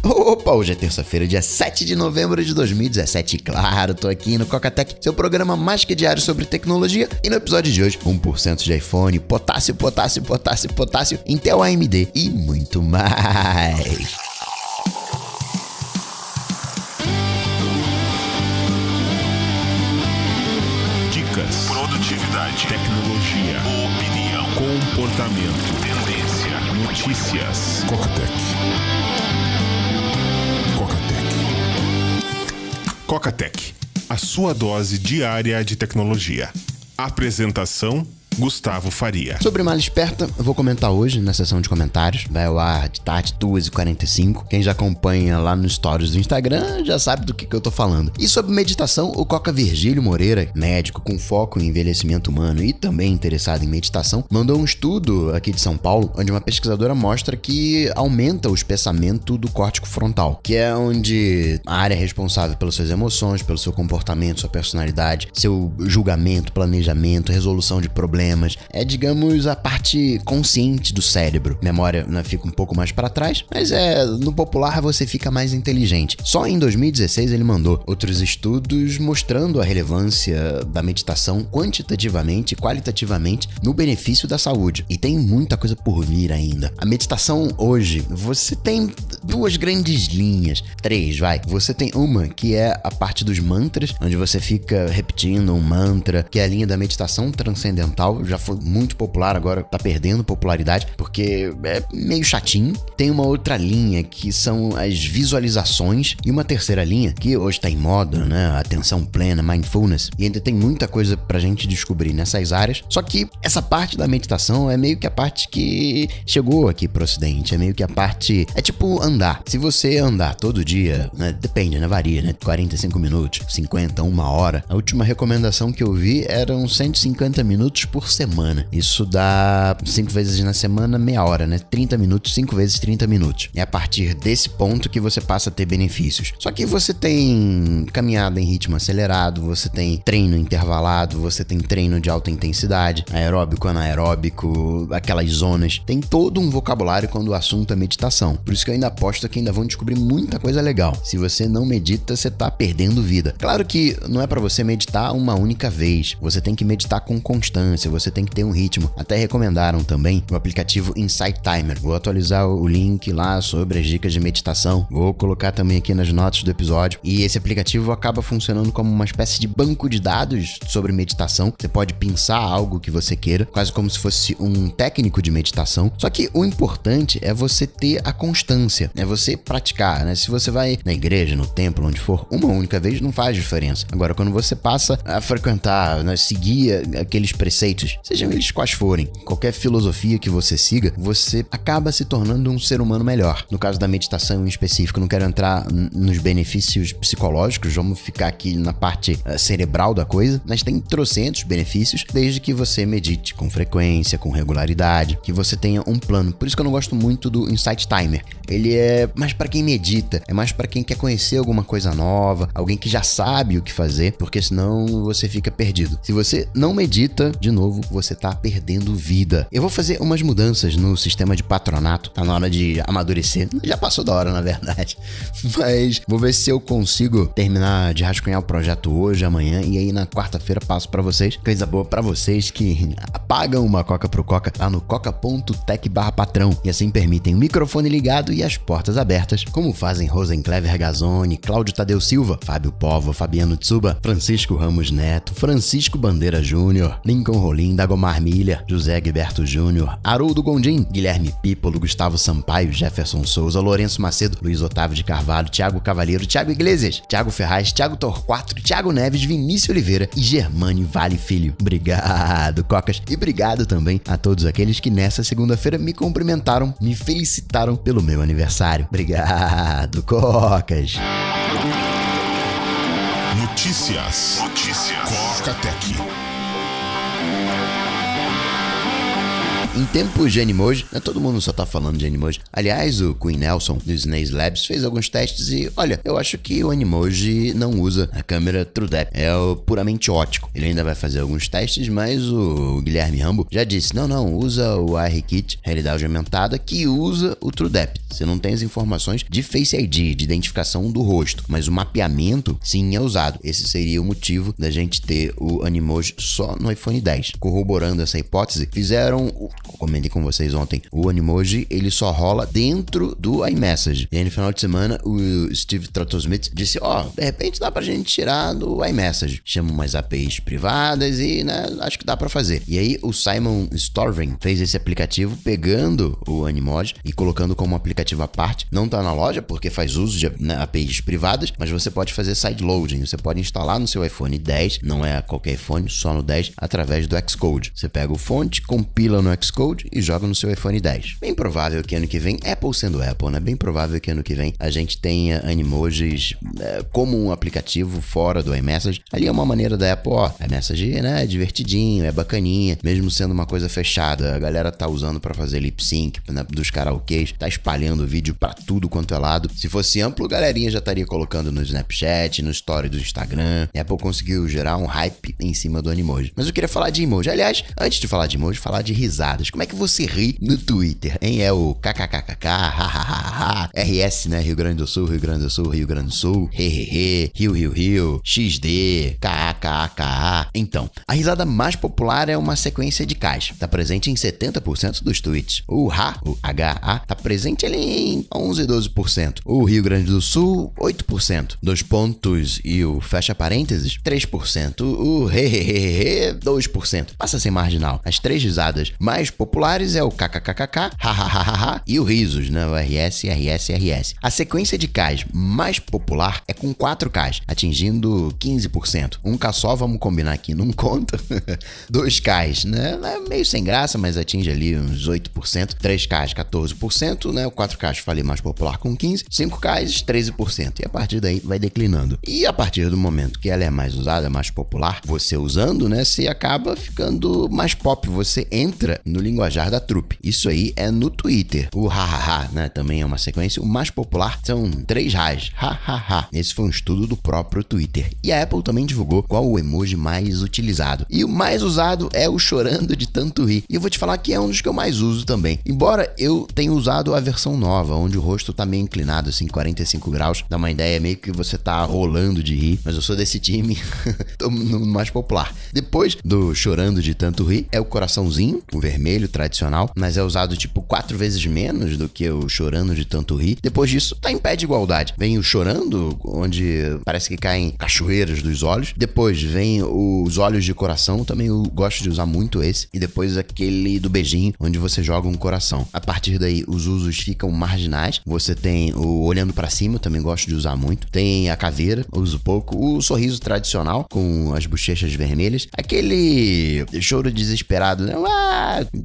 Opa, hoje é terça-feira, dia 7 de novembro de 2017. Claro, tô aqui no Cocatec, seu programa mais que diário sobre tecnologia. E no episódio de hoje, 1% de iPhone, potássio, Intel AMD e muito mais. Dicas, produtividade, tecnologia, opinião, comportamento, tendência, notícias. Cocatec, a sua dose diária de tecnologia. Apresentação: Gustavo Faria. Sobre malha esperta, eu vou comentar hoje na sessão de comentários. Vai ao ar de tarde, 2h45. Quem já acompanha lá nos stories do Instagram já sabe do que eu tô falando. E sobre meditação, o Coca Virgílio Moreira, médico com foco em envelhecimento humano e também interessado em meditação, mandou um estudo aqui de São Paulo, onde uma pesquisadora mostra que aumenta o espessamento do córtico frontal, que é onde a área responsável pelas suas emoções, pelo seu comportamento, sua personalidade, seu julgamento, planejamento, resolução de problemas. É, digamos, a parte consciente do cérebro. Memória, né, fica um pouco mais para trás, mas no popular você fica mais inteligente. Só em 2016 ele mandou outros estudos mostrando a relevância da meditação quantitativamente e qualitativamente no benefício da saúde. E tem muita coisa por vir ainda. A meditação hoje, você tem duas grandes linhas, três, vai. Você tem uma que é a parte dos mantras, onde você fica repetindo um mantra, que é a linha da meditação transcendental. Já foi muito popular, agora tá perdendo popularidade porque é meio chatinho. Tem uma outra linha que são as visualizações e uma terceira linha que hoje tá em moda, né? Atenção plena, mindfulness, e ainda tem muita coisa pra gente descobrir nessas áreas. Só que essa parte da meditação é meio que a parte que chegou aqui pro ocidente, é meio que a parte, é tipo andar. Se você andar todo dia, né? Depende, né? Varia, né? 45 minutos, 50, 1 hora. A última recomendação que eu vi eram 150 minutos por semana. Isso dá 5 vezes na semana, meia hora, né? 30 minutos, 5 vezes 30 minutos. É a partir desse ponto que você passa a ter benefícios. Só que você tem caminhada em ritmo acelerado, você tem treino intervalado, você tem treino de alta intensidade, aeróbico, anaeróbico, aquelas zonas. Tem todo um vocabulário quando o assunto é meditação. Por isso que eu ainda aposto que ainda vão descobrir muita coisa legal. Se você não medita, você tá perdendo vida. Claro que não é pra você meditar uma única vez. Você tem que meditar com constância, você tem que ter um ritmo. Até recomendaram também o aplicativo Insight Timer. Vou atualizar o link lá sobre as dicas de meditação. Vou colocar também aqui nas notas do episódio. E esse aplicativo acaba funcionando como uma espécie de banco de dados sobre meditação. Você pode pensar algo que você queira, quase como se fosse um técnico de meditação. Só que o importante é você ter a constância, é você praticar, né? Se você vai na igreja, no templo, onde for, uma única vez não faz diferença. Agora, quando você passa a frequentar, né, seguir aqueles preceitos, sejam eles quais forem, qualquer filosofia que você siga, você acaba se tornando um ser humano melhor. No caso da meditação em específico, não quero entrar nos benefícios psicológicos, vamos ficar aqui na parte cerebral da coisa, mas tem trocentos benefícios, desde que você medite com frequência, com regularidade, que você tenha um plano. Por isso que eu não gosto muito do Insight Timer. Ele é mais para quem medita, é mais para quem quer conhecer alguma coisa nova, alguém que já sabe o que fazer, porque senão você fica perdido. Se você não medita, de novo, você tá perdendo vida. Eu vou fazer umas mudanças no sistema de patronato, tá na hora de amadurecer. Já passou da hora, na verdade. Mas vou ver se eu consigo terminar de rascunhar o projeto hoje, amanhã, e aí na quarta-feira passo pra vocês. Coisa boa pra vocês que pagam uma Coca pro Coca lá no coca.tech/patrão e assim permitem o microfone ligado e as portas abertas, como fazem Rosenclever Gazzoni, Cláudio Tadeu Silva, Fábio Povo, Fabiano Tsuba, Francisco Ramos Neto, Francisco Bandeira Júnior, Lincoln Rolim, Dagomar Milha, José Guiberto Júnior, Haroldo Gondim, Guilherme Pípolo, Gustavo Sampaio, Jefferson Souza, Lourenço Macedo, Luiz Otávio de Carvalho, Thiago Cavalheiro, Thiago Iglesias, Thiago Ferraz, Thiago Torquato, Thiago Neves, Vinícius Oliveira e Germane Vale Filho. Obrigado, Cocas. E obrigado também a todos aqueles que nessa segunda-feira me cumprimentaram, me felicitaram pelo meu aniversário. Obrigado, Cocas. Notícias. Cocatec. Em tempos de Animoji, todo mundo só tá falando de Animoji. Aliás, o Quinn Nelson do Snaze Labs fez alguns testes e, olha, eu acho que o Animoji não usa a câmera TrueDepth, é o puramente óptico. Ele ainda vai fazer alguns testes, mas o Guilherme Rambo já disse, não, usa o ARKit, realidade aumentada, que usa o TrueDepth. Você não tem as informações de Face ID, de identificação do rosto, mas o mapeamento sim é usado. Esse seria o motivo da gente ter o Animoji só no iPhone 10. Corroborando essa hipótese, fizeram, comentei com vocês ontem, o Animoji ele só rola dentro do iMessage. E aí no final de semana o Steve Trottle-Smith disse, de repente dá pra gente tirar do iMessage. Chama umas APIs privadas e, acho que dá pra fazer. E aí o Simon Storvin fez esse aplicativo pegando o Animoji e colocando como aplicativo à parte. Não tá na loja porque faz uso de APIs privadas, mas você pode fazer sideloading. Você pode instalar no seu iPhone 10, não é qualquer iPhone, só no 10, através do Xcode. Você pega o fonte, compila no Xcode e joga no seu iPhone 10. Bem provável que ano que vem, Apple sendo Apple, né? Bem provável que ano que vem a gente tenha Animojis como um aplicativo fora do iMessage. Ali é uma maneira da Apple, iMessage, é divertidinho, é bacaninha, mesmo sendo uma coisa fechada. A galera tá usando pra fazer lip sync dos karaokês, tá espalhando vídeo pra tudo quanto é lado. Se fosse amplo, a galerinha já estaria colocando no Snapchat, no story do Instagram. A Apple conseguiu gerar um hype em cima do Animoji. Mas eu queria falar de emoji. Aliás, antes de falar de emoji, falar de risadas. Como é que você ri no Twitter, hein? É o kkkk, hahaha, RS, né? Rio Grande do Sul, Rio Grande do Sul, Rio Grande do Sul, hehehe, Rio, XD, KKK. Então, a risada mais popular é uma sequência de Ks. Tá presente em 70% dos tweets. O HA, tá presente ali em 11, 12%. O Rio Grande do Sul, 8%. 2 pontos e o fecha parênteses, 3%. O hehehe, 2%. Passa a ser marginal. As 3 risadas mais populares é o kkkk, hahaha e o risos, né? O RS. A sequência de Ks mais popular é com 4 Ks, atingindo 15%. 1K só, vamos combinar aqui, não conta. 2 Ks, né? É meio sem graça, mas atinge ali uns 8%. 3 Ks, 14%, né? O 4K falei mais popular com 15%. 5 Ks, 13%. E a partir daí vai declinando. E a partir do momento que ela é mais usada, mais popular, você usando, né? Você acaba ficando mais pop. Você entra no linguajar da trupe. Isso aí é no Twitter. O hahaha, né? Também é uma sequência. O mais popular são 3 Has. Hahaha. Esse foi um estudo do próprio Twitter. E a Apple também divulgou qual o emoji mais utilizado. E o mais usado é o chorando de tanto rir. E eu vou te falar que é um dos que eu mais uso também. Embora eu tenha usado a versão nova, onde o rosto tá meio inclinado, assim, 45 graus. Dá uma ideia, meio que você tá rolando de rir. Mas eu sou desse time. Tô no mais popular. Depois do chorando de tanto rir, é o coraçãozinho, o vermelho tradicional, mas é usado tipo 4 vezes menos do que o chorando de tanto rir. Depois disso, tá em pé de igualdade. Vem o chorando, onde parece que caem cachoeiras dos olhos. Depois vem os olhos de coração, também eu gosto de usar muito esse. E depois aquele do beijinho, onde você joga um coração. A partir daí, os usos ficam marginais. Você tem o olhando pra cima, também gosto de usar muito. Tem a caveira, uso pouco. O sorriso tradicional, com as bochechas vermelhas. Aquele choro desesperado, né?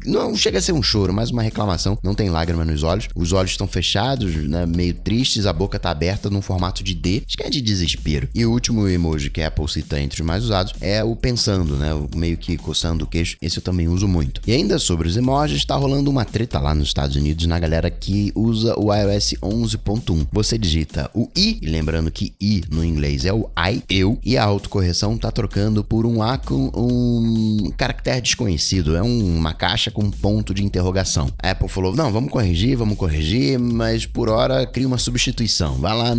Não chega a ser um choro, mas uma reclamação. Não tem lágrima nos olhos. Os olhos estão fechados, né? Meio tristes. A boca tá aberta num formato de D. Acho que é de desespero. E o último emoji que a Apple cita entre os mais usados é o pensando, né? O meio que coçando o queixo. Esse eu também uso muito. E ainda sobre os emojis, tá rolando uma treta lá nos Estados Unidos na galera que usa o iOS 11.1. Você digita o I, e lembrando que I no inglês é o I, eu, e a autocorreção tá trocando por um A com um caractere desconhecido. É uma caixa com um ponto de interrogação. A Apple falou, não, vamos corrigir, mas por hora cria uma substituição. Vai lá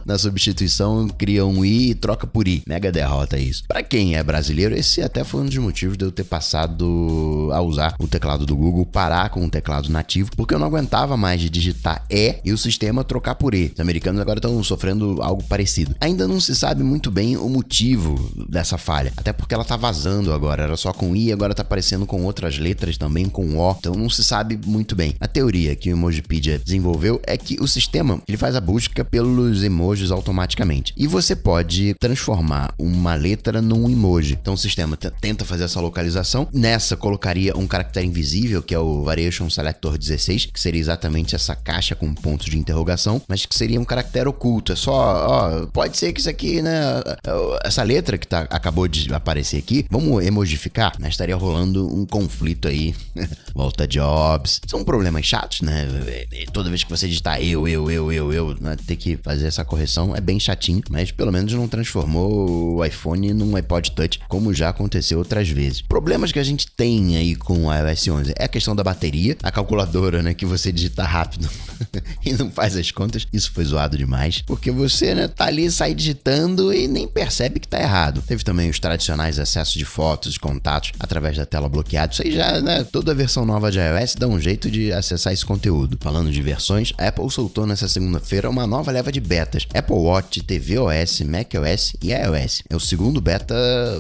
na substituição, cria um I e troca por I. Mega derrota isso. Pra quem é brasileiro, esse até foi um dos motivos de eu ter passado a usar o teclado do Google, parar com o teclado nativo, porque eu não aguentava mais de digitar E e o sistema trocar por E. Os americanos agora estão sofrendo algo parecido. Ainda não se sabe muito bem o motivo dessa falha, até porque ela tá vazando agora, era só com I, agora tá aparecendo com outras letras também, com O, então não se sabe muito bem. A teoria que o Emojipedia desenvolveu é que o sistema, ele faz a busca pelos emojis automaticamente, e você pode transformar um uma letra num emoji. Então o sistema tenta fazer essa localização. Nessa colocaria um caractere invisível, que é o Variation Selector 16, que seria exatamente essa caixa com pontos de interrogação, mas que seria um caractere oculto. É só, pode ser que isso aqui, né, essa letra que acabou de aparecer aqui, vamos emojificar, né? Estaria rolando um conflito aí. Volta Jobs. São problemas chatos, né? Toda vez que você digitar eu, né? Ter que fazer essa correção é bem chatinho, mas pelo menos não transformou o iPhone num iPod Touch, como já aconteceu outras vezes. Problemas que a gente tem aí com o iOS 11 é a questão da bateria, a calculadora, né, que você digita rápido e não faz as contas. Isso foi zoado demais, porque você, né, tá ali, sai digitando e nem percebe que tá errado. Teve também os tradicionais acessos de fotos, de contatos através da tela bloqueada. Isso aí já, né, toda versão nova de iOS dá um jeito de acessar esse conteúdo. Falando de versões, a Apple soltou nessa segunda-feira uma nova leva de betas: Apple Watch, tvOS, macOS e iOS. É o segundo beta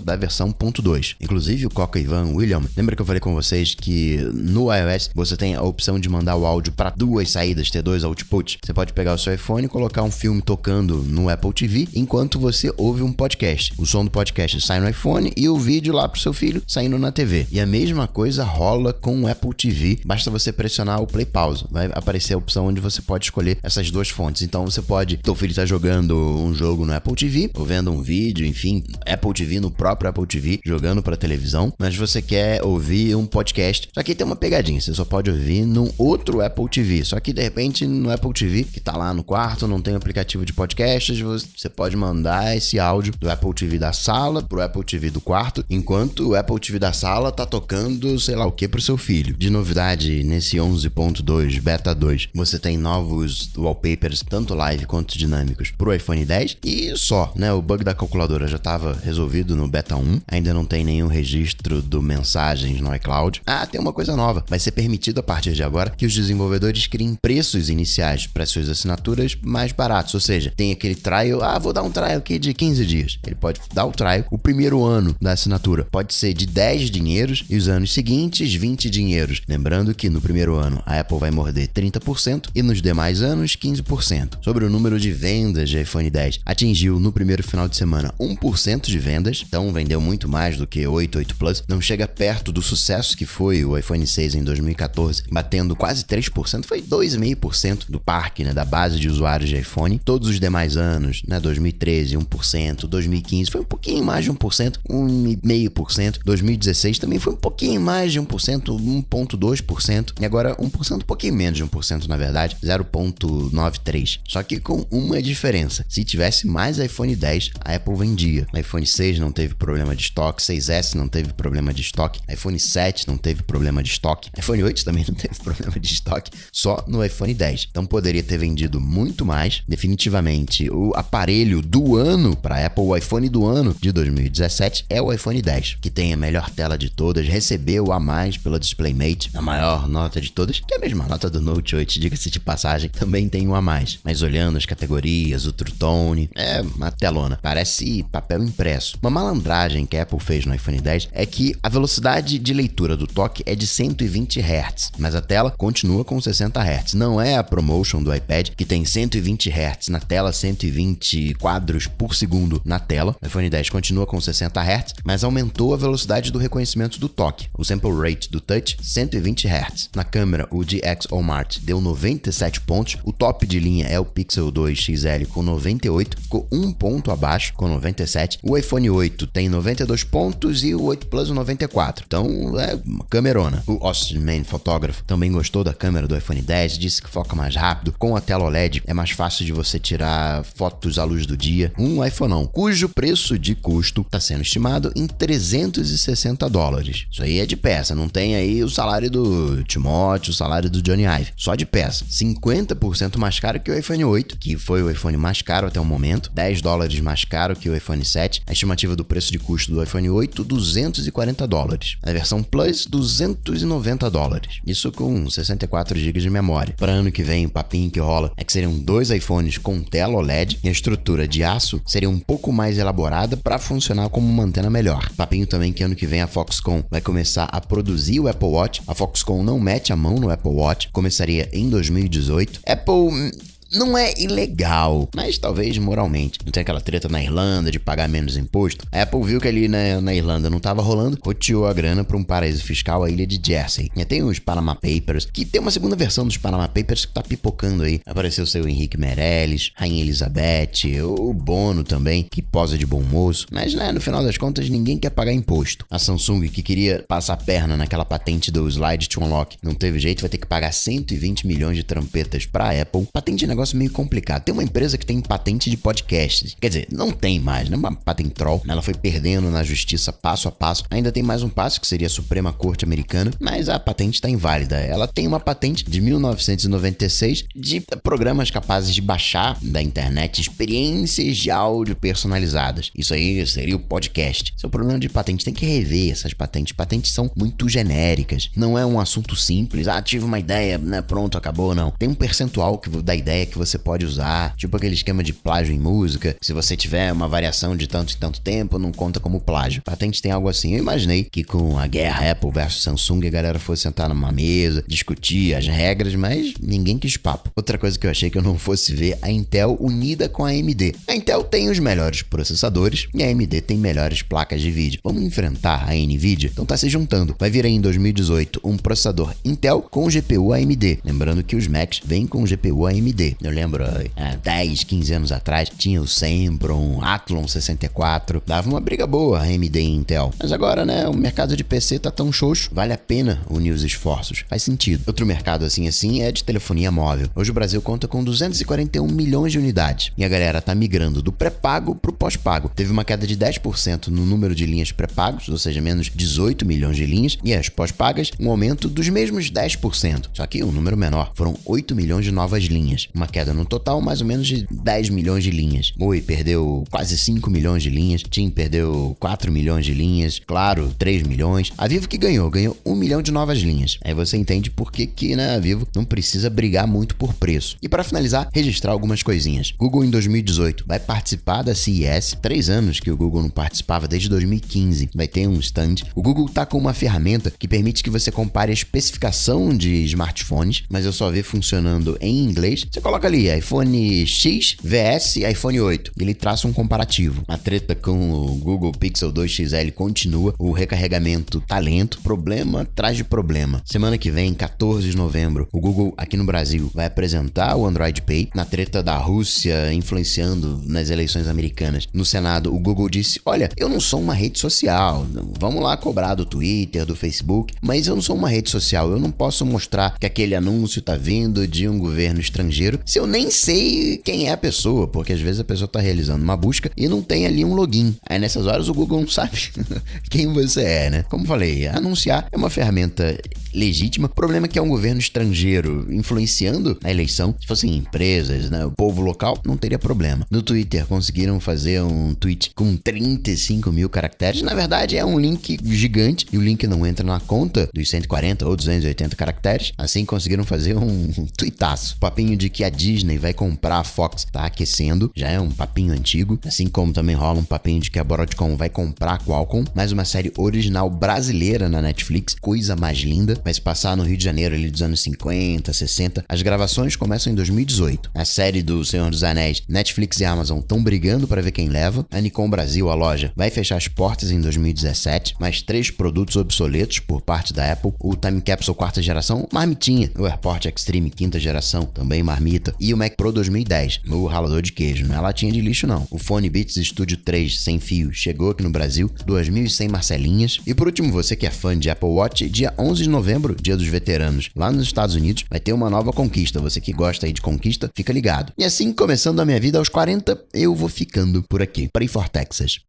da versão 1.2. Inclusive o Coca Ivan William, lembra que eu falei com vocês que no iOS você tem a opção de mandar o áudio para duas saídas, ter dois outputs? Você pode pegar o seu iPhone e colocar um filme tocando no Apple TV enquanto você ouve um podcast. O som do podcast sai no iPhone e o vídeo lá pro seu filho saindo na TV. E a mesma coisa rola com o Apple TV. Basta você pressionar o play pause. Vai aparecer a opção onde você pode escolher essas duas fontes. Então você pode, teu filho tá jogando um jogo no Apple TV, ou vendo um vídeo, enfim, Apple TV no próprio Apple TV, jogando pra televisão, mas você quer ouvir um podcast. Só que tem uma pegadinha, você só pode ouvir num outro Apple TV. Só que de repente no Apple TV, que tá lá no quarto, não tem um aplicativo de podcasts, você pode mandar esse áudio do Apple TV da sala pro Apple TV do quarto, enquanto o Apple TV da sala tá tocando sei lá o que pro seu filho. De novidade nesse 11.2 Beta 2, você tem novos wallpapers, tanto live quanto dinâmicos, pro iPhone 10 e só, né? O bug da calculadora já estava resolvido no Beta 1, ainda não tem nenhum registro do mensagens no iCloud. Tem uma coisa nova, vai ser permitido a partir de agora que os desenvolvedores criem preços iniciais para suas assinaturas mais baratos, ou seja, tem aquele trial, vou dar um trial aqui de 15 dias. Ele pode dar o trial, o primeiro ano da assinatura pode ser de 10 dinheiros e os anos seguintes 20 dinheiros. Lembrando que no primeiro ano a Apple vai morder 30% e nos demais anos 15%. Sobre o número de vendas de iPhone 10, atingiu no primeiro final de semana 1% de vendas, então vendeu muito mais do que 8 Plus, não chega perto do sucesso que foi o iPhone 6 em 2014, batendo quase 3%, foi 2,5% do parque, né, da base de usuários de iPhone. Todos os demais anos, né, 2013 1%, 2015 foi um pouquinho mais de 1%, 1,5%, 2016 também foi um pouquinho mais de 1%, 1,2%, e agora 1%, um pouquinho menos de 1%, na verdade, 0,93%. Só que com uma diferença: se tivesse mais iPhone 10, a Apple vendia. O iPhone 6 não teve problema de estoque, 6S não teve problema de estoque, iPhone 7 não teve problema de estoque, iPhone 8 também não teve problema de estoque, só no iPhone 10. Então poderia ter vendido muito mais. Definitivamente, o aparelho do ano para Apple, o iPhone do ano de 2017 é o iPhone 10, que tem a melhor tela de todas, recebeu a mais pela DisplayMate, a maior nota de todas, que é a mesma nota do Note 8, diga-se de passagem, também tem um a mais. Mas olhando as categorias, o True Tone, é uma telona, parece papel impresso. Uma malandragem que a Apple fez no iPhone 10 é que a velocidade de leitura do toque é de 120 Hz, mas a tela continua com 60 Hz. Não é a ProMotion do iPad, que tem 120 Hz na tela, 120 quadros por segundo na tela. O iPhone 10 continua com 60 Hz, mas aumentou a velocidade do reconhecimento do toque. O sample rate do touch, 120 Hz. Na câmera, o DxOMart deu 97 pontos. O top de linha é o Pixel 2 XL com 98, ficou um ponto abaixo com 97. O iPhone 8 tem 92 pontos e o 8 Plus 94. Então é uma camerona. O Austin Mann, fotógrafo, também gostou da câmera do iPhone 10, disse que foca mais rápido. Com a tela OLED é mais fácil de você tirar fotos à luz do dia. Um iPhone, cujo preço de custo está sendo estimado em $360. Isso aí é de peça, não tem aí o salário do Timóteo, o salário do Johnny Ive, só de peça. 50% mais caro que o iPhone 8, que foi o iPhone mais caro até o momento, $10 mais caro que o iPhone 7. A estimativa do preço de custo do iPhone 8, $240. A versão Plus, $290. Isso com 64 GB de memória. Para ano que vem, o papinho que rola é que seriam 2 iPhones com tela OLED e a estrutura de aço seria um pouco mais elaborada para funcionar como uma antena melhor. Papinho também que ano que vem a Foxconn vai começar a produzir o Apple Watch. A Foxconn não mete a mão no Apple Watch, começaria em 2018. Apple não é ilegal, mas talvez moralmente. Não tem aquela treta na Irlanda de pagar menos imposto? A Apple viu que ali na Irlanda não tava rolando, roteou a grana para um paraíso fiscal, a ilha de Jersey. E tem os Panama Papers, que tem uma segunda versão dos Panama Papers que tá pipocando aí. Apareceu o seu Henrique Meirelles, Rainha Elizabeth, o Bono também, que posa de bom moço. Mas, né, no final das contas, ninguém quer pagar imposto. A Samsung, que queria passar a perna naquela patente do Slide to Unlock, não teve jeito, vai ter que pagar 120 milhões de trampetas pra Apple. Patente é um negócio meio complicado. Tem uma empresa que tem patente de podcasts. Quer dizer, não tem mais, né? Uma patente troll. Ela foi perdendo na justiça passo a passo. Ainda tem mais um passo, que seria a Suprema Corte Americana, mas a patente está inválida. Ela tem uma patente de 1996 de programas capazes de baixar da internet experiências de áudio personalizadas. Isso aí seria o podcast. Seu problema de patente, tem que rever essas patentes. Patentes são muito genéricas. Não é um assunto simples. Tive uma ideia, né? Pronto, acabou, não. Tem um percentual da ideia que você pode usar, tipo aquele esquema de plágio em música. Se você tiver uma variação de tanto e tanto tempo, não conta como plágio. Patente tem algo assim. Eu imaginei que com a guerra Apple versus Samsung, a galera fosse sentar numa mesa, discutir as regras, mas ninguém quis papo. Outra coisa que eu achei que eu não fosse ver, a Intel unida com a AMD. A Intel tem os melhores processadores e a AMD tem melhores placas de vídeo. Vamos enfrentar a Nvidia? Então tá se juntando. Vai vir aí em 2018 um processador Intel com GPU AMD. Lembrando que os Macs vêm com GPU AMD. Eu lembro, há 10, 15 anos atrás, tinha o Sempron, Athlon 64. Dava uma briga boa a AMD e Intel. Mas agora, né, o mercado de PC tá tão xoxo, vale a pena unir os esforços. Faz sentido. Outro mercado assim é de telefonia móvel. Hoje o Brasil conta com 241 milhões de unidades. E a galera tá migrando do pré-pago pro pós-pago. Teve uma queda de 10% no número de linhas pré-pagos, ou seja, menos 18 milhões de linhas, e as pós-pagas, um aumento dos mesmos 10%. Só que um número menor, foram 8 milhões de novas linhas. Uma queda no total, mais ou menos de 10 milhões de linhas. Oi perdeu quase 5 milhões de linhas, TIM perdeu 4 milhões de linhas, Claro, 3 milhões. A Vivo que ganhou 1 milhão de novas linhas. Aí você entende por que né, a Vivo não precisa brigar muito por preço. E para finalizar, registrar algumas coisinhas. Google em 2018 vai participar da CES, 3 anos que o Google não participava, desde 2015. Vai ter um stand. O Google tá com uma ferramenta que permite que você compare a especificação de smartphones, mas eu só vi funcionando em inglês. Você coloca ali iPhone X vs iPhone 8. Ele traça um comparativo. A treta com o Google Pixel 2 XL continua. O recarregamento tá lento. Problema atrás de problema. Semana que vem, 14 de novembro, o Google aqui no Brasil vai apresentar o Android Pay. Na treta da Rússia influenciando nas eleições americanas, no Senado, o Google disse: olha, eu não sou uma rede social. Vamos lá cobrar do Twitter, do Facebook, mas eu não sou uma rede social. Eu não posso mostrar que aquele anúncio tá vindo de um governo estrangeiro se eu nem sei quem é a pessoa, porque às vezes a pessoa tá realizando uma busca e não tem ali um login. Aí nessas horas o Google não sabe quem você é, né? Como falei, anunciar é uma ferramenta legítima. O problema é que é um governo estrangeiro influenciando a eleição. Se fossem empresas, né, o povo local, não teria problema. No Twitter conseguiram fazer um tweet com 35 mil caracteres. Na verdade é um link gigante e o link não entra na conta dos 140 ou 280 caracteres. Assim conseguiram fazer um tweetaço. O papinho de que a Disney vai comprar a Fox tá aquecendo. Já é um papinho antigo. Assim como também rola um papinho de que a Broadcom vai comprar a Qualcomm. Mais uma série original brasileira na Netflix. Coisa mais linda. Vai se passar no Rio de Janeiro ali dos anos 50, 60. As gravações começam em 2018. A série do Senhor dos Anéis, Netflix e Amazon estão brigando para ver quem leva. A Nikon Brasil, a loja, vai fechar as portas em 2017. Mais 3 produtos obsoletos por parte da Apple. O Time Capsule 4ª geração, marmitinha. O AirPort Extreme 5ª geração, também marmita. E o Mac Pro 2010, o ralador de queijo. Não é latinha de lixo não. O fone Beats Studio 3 sem fio chegou aqui no Brasil, 2.100 marcelinhas. E por último, você que é fã de Apple Watch, dia 11 de novembro, dia dos veteranos, lá nos Estados Unidos, vai ter uma nova conquista. Você que gosta aí de conquista, fica ligado. E assim, começando a minha vida aos 40, eu vou ficando por aqui. Pray for Texas.